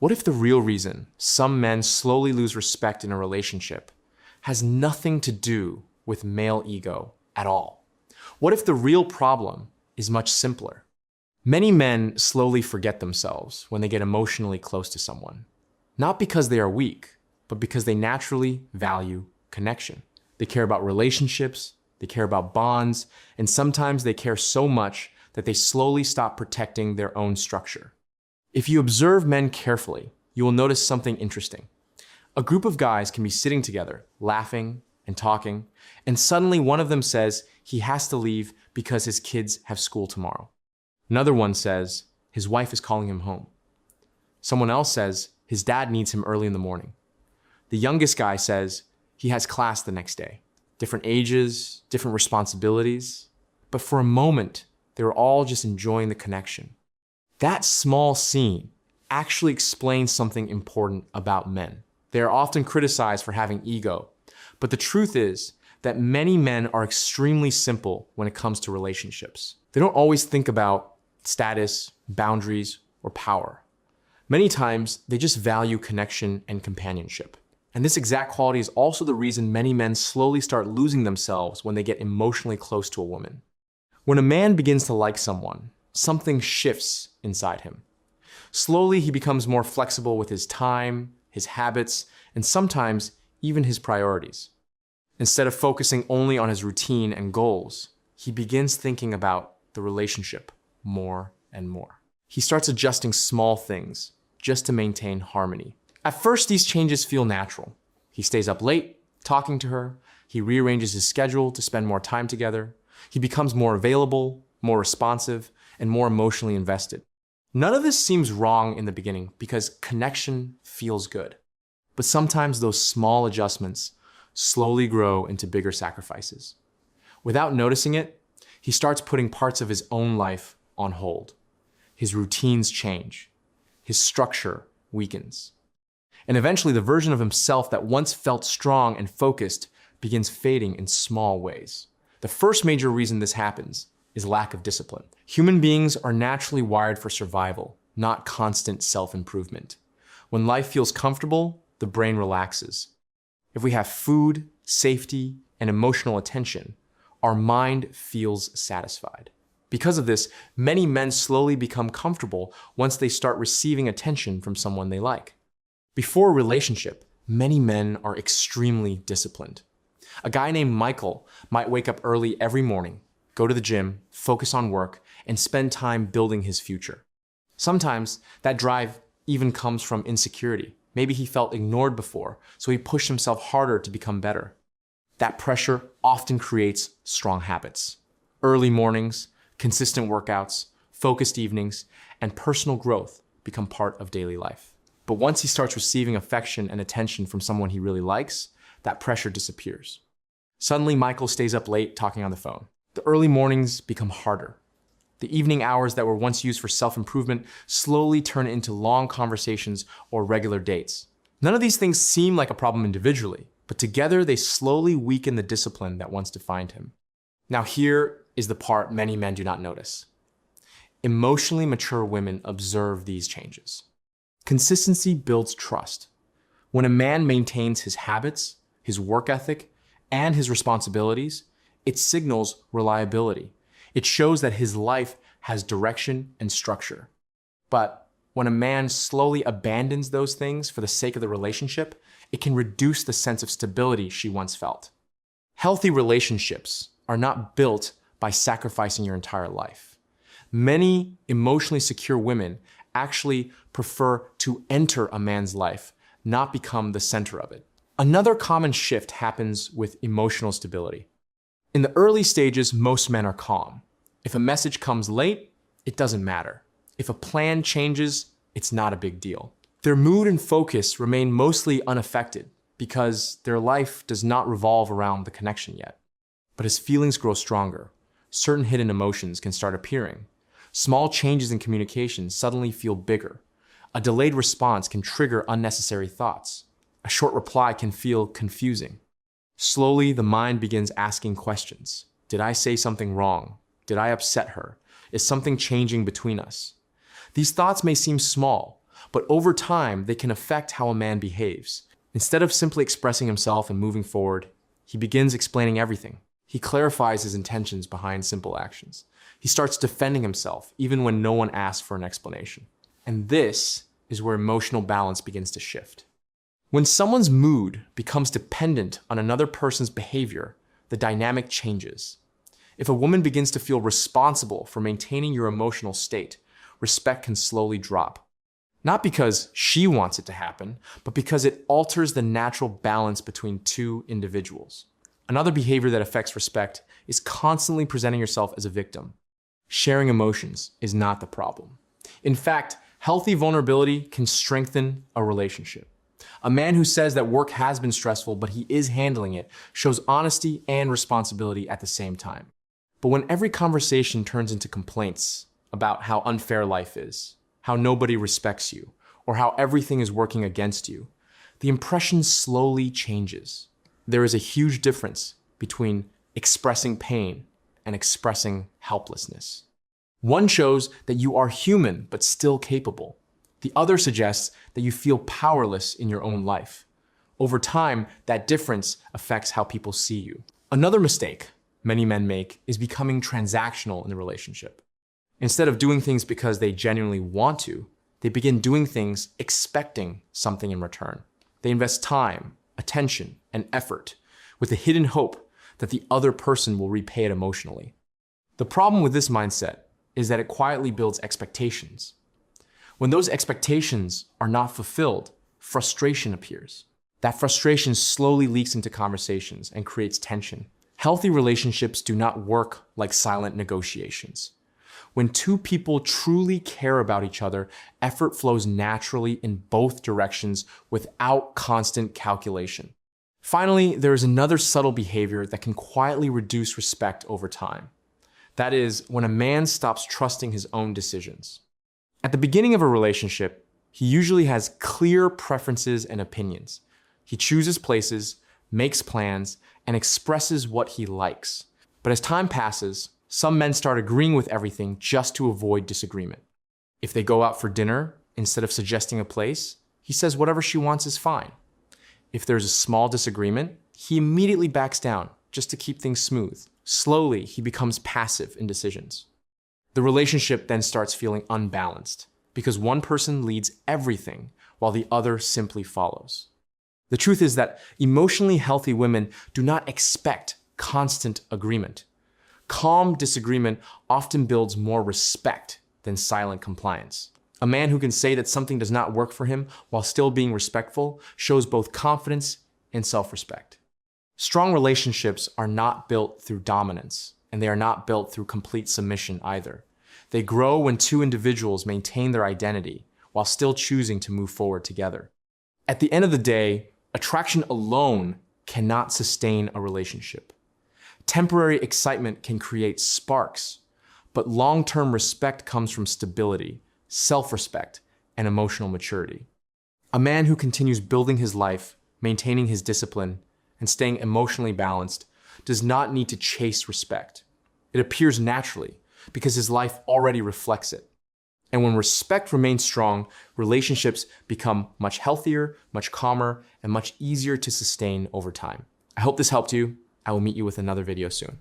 What if the real reason some men slowly lose respect in a relationship has nothing to do with male ego at all? What if the real problem is much simpler? Many men slowly forget themselves when they get emotionally close to someone. Not because they are weak, but because they naturally value connection. They care about relationships, they care about bonds, and sometimes they care so much that they slowly stop protecting their own structure. If you observe men carefully, you will notice something interesting. A group of guys can be sitting together, laughing and talking, and suddenly one of them says he has to leave because his kids have school tomorrow. Another one says his wife is calling him home. Someone else says his dad needs him early in the morning. The youngest guy says he has class the next day. Different ages, different responsibilities. But for a moment, they were all just enjoying the connection. That small scene actually explains something important about men. They are often criticized for having ego, but the truth is that many men are extremely simple when it comes to relationships. They don't always think about status, boundaries, or power. Many times, they just value connection and companionship. And this exact quality is also the reason many men slowly start losing themselves when they get emotionally close to a woman. When a man begins to like someone, something shifts inside him. Slowly, he becomes more flexible with his time, his habits, and sometimes even his priorities. Instead of focusing only on his routine and goals, he begins thinking about the relationship more and more. He starts adjusting small things just to maintain harmony. At first, these changes feel natural. He stays up late, talking to her. He rearranges his schedule to spend more time together. He becomes more available, more responsive, and more emotionally invested. None of this seems wrong in the beginning because connection feels good. But sometimes those small adjustments slowly grow into bigger sacrifices. Without noticing it, he starts putting parts of his own life on hold. His routines change. His structure weakens. And eventually the version of himself that once felt strong and focused begins fading in small ways. The first major reason this happens is lack of discipline. Human beings are naturally wired for survival, not constant self-improvement. When life feels comfortable, the brain relaxes. If we have food, safety, and emotional attention, our mind feels satisfied. Because of this, many men slowly become comfortable once they start receiving attention from someone they like. Before a relationship, many men are extremely disciplined. A guy named Michael might wake up early every morning, go to the gym, focus on work, and spend time building his future. Sometimes that drive even comes from insecurity. Maybe he felt ignored before, so he pushed himself harder to become better. That pressure often creates strong habits. Early mornings, consistent workouts, focused evenings, and personal growth become part of daily life. But once he starts receiving affection and attention from someone he really likes, that pressure disappears. Suddenly, Michael stays up late talking on the phone. The early mornings become harder. The evening hours that were once used for self-improvement slowly turn into long conversations or regular dates. None of these things seem like a problem individually, but together they slowly weaken the discipline that once defined him. Now here is the part many men do not notice. Emotionally mature women observe these changes. Consistency builds trust. When a man maintains his habits, his work ethic, and his responsibilities, it signals reliability. It shows that his life has direction and structure. But when a man slowly abandons those things for the sake of the relationship, it can reduce the sense of stability she once felt. Healthy relationships are not built by sacrificing your entire life. Many emotionally secure women actually prefer to enter a man's life, not become the center of it. Another common shift happens with emotional stability. In the early stages, most men are calm. If a message comes late, it doesn't matter. If a plan changes, it's not a big deal. Their mood and focus remain mostly unaffected because their life does not revolve around the connection yet. But as feelings grow stronger, certain hidden emotions can start appearing. Small changes in communication suddenly feel bigger. A delayed response can trigger unnecessary thoughts. A short reply can feel confusing. Slowly, the mind begins asking questions. Did I say something wrong? Did I upset her? Is something changing between us? These thoughts may seem small, but over time, they can affect how a man behaves. Instead of simply expressing himself and moving forward, he begins explaining everything. He clarifies his intentions behind simple actions. He starts defending himself, even when no one asks for an explanation. And this is where emotional balance begins to shift. When someone's mood becomes dependent on another person's behavior, the dynamic changes. If a woman begins to feel responsible for maintaining your emotional state, respect can slowly drop. Not because she wants it to happen, but because it alters the natural balance between two individuals. Another behavior that affects respect is constantly presenting yourself as a victim. Sharing emotions is not the problem. In fact, healthy vulnerability can strengthen a relationship. A man who says that work has been stressful, but he is handling it, shows honesty and responsibility at the same time. But when every conversation turns into complaints about how unfair life is, how nobody respects you, or how everything is working against you, the impression slowly changes. There is a huge difference between expressing pain and expressing helplessness. One shows that you are human but still capable. The other suggests that you feel powerless in your own life. Over time, that difference affects how people see you. Another mistake many men make is becoming transactional in the relationship. Instead of doing things because they genuinely want to, they begin doing things expecting something in return. They invest time, attention, and effort with the hidden hope that the other person will repay it emotionally. The problem with this mindset is that it quietly builds expectations. When those expectations are not fulfilled, frustration appears. That frustration slowly leaks into conversations and creates tension. Healthy relationships do not work like silent negotiations. When two people truly care about each other, effort flows naturally in both directions without constant calculation. Finally, there is another subtle behavior that can quietly reduce respect over time. That is, when a man stops trusting his own decisions. At the beginning of a relationship, he usually has clear preferences and opinions. He chooses places, makes plans, and expresses what he likes. But as time passes, some men start agreeing with everything just to avoid disagreement. If they go out for dinner, instead of suggesting a place, he says whatever she wants is fine. If there's a small disagreement, he immediately backs down just to keep things smooth. Slowly, he becomes passive in decisions. The relationship then starts feeling unbalanced because one person leads everything while the other simply follows. The truth is that emotionally healthy women do not expect constant agreement. Calm disagreement often builds more respect than silent compliance. A man who can say that something does not work for him while still being respectful shows both confidence and self-respect. Strong relationships are not built through dominance, and they are not built through complete submission either. They grow when two individuals maintain their identity while still choosing to move forward together. At the end of the day, attraction alone cannot sustain a relationship. Temporary excitement can create sparks, but long-term respect comes from stability, self-respect, and emotional maturity. A man who continues building his life, maintaining his discipline, and staying emotionally balanced does not need to chase respect. It appears naturally because his life already reflects it. And when respect remains strong, relationships become much healthier, much calmer, and much easier to sustain over time. I hope this helped you. I will meet you with another video soon.